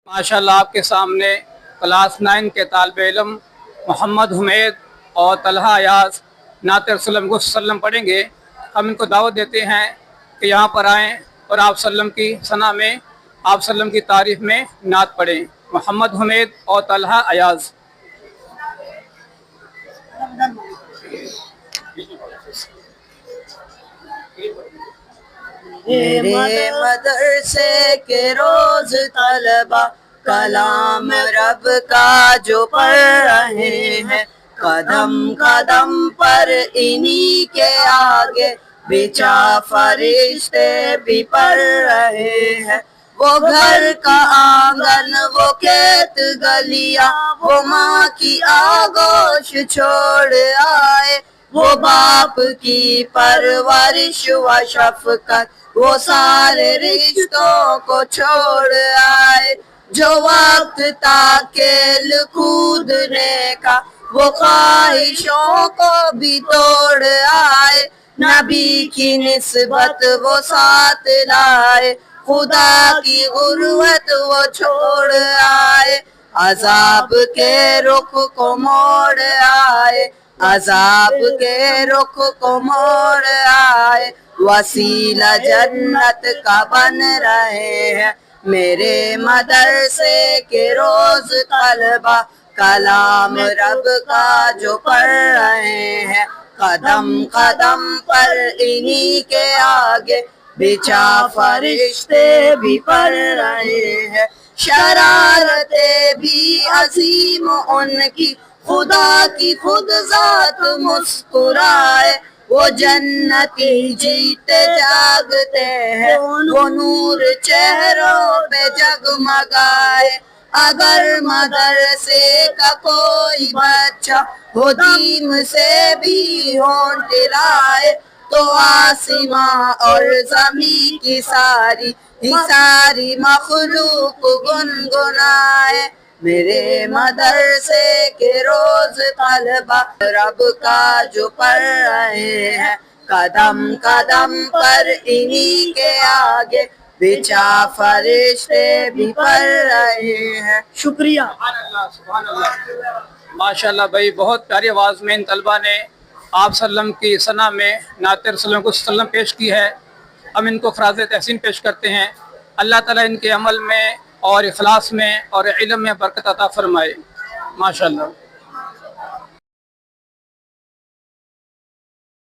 माशाल्लाह आपके सामने क्लास 9 के तालिब इल्म मोहम्मद हुमैद और तलहा अयाज नात रसूल वसल्लम पढ़ेंगे। हम इनको दावत देते हैं कि यहाँ पर आएँ और आप सल्लम की सना में, आप सल्लम की तारीफ़ में नात पढ़ें। मोहम्मद हुमैद और तलहा अयाज। मेरे मदरसे के रोज तलबा कलाम रब का जो पढ़ रहे हैं, कदम कदम पर इन्हीं के आगे बिचा फरिश्ते भी पढ़ रहे हैं। वो घर का आंगन, वो खेत गलियां, वो माँ की आगोश छोड़ आए, वो बाप की परवरिश व शफकत, वो सारे रिश्तों को छोड़ आए। जो वक्त ताकेल कूदने का, वो ख्वाहिशों को भी तोड़ आए। नबी की निस्बत वो साथ लाए, खुदा की गुर्बत वो छोड़ आए। अजाब के रुख को मोड़ आए, अजाब के रुख को मोड़ आए। वसीला जन्नत का बन रहे हैं, मेरे मदरसे के रोज तलबा कलाम रब का जो पढ़ रहे हैं, कदम कदम पर इन्हीं के आगे बिचा फरिश्ते भी पढ़ रहे हैं। शरारतें भी अजीम उनकी, खुदा की खुद जात मुस्कुराए। वो जन्नती जीते जागते हैं, वो नूर चेहरों पे जगमगाए। अगर मदरसे का कोई बच्चा हो दीम से भी होंठ लाए, तो आसमां और ज़मीं की सारी मखलूक गुनगुनाए। मेरे मदरसे के रोज तलबा रब का जो पढ़ रहे हैं, कदम कदम पर इन्हीं के आगे बिचा फरिश्ते भी पढ़ रहे हैं। शुक्रिया। माशाल्लाह भाई, बहुत प्यारी आवाज़ में इन तलबा ने आप सल्लम की सना में नात रसूल को सल्लम पेश की है। हम इनको खराज तहसीन पेश करते हैं। अल्लाह ताला इनके अमल में और इखलास में और इल्म में बरकत अता फरमाए। माशाल्लाह।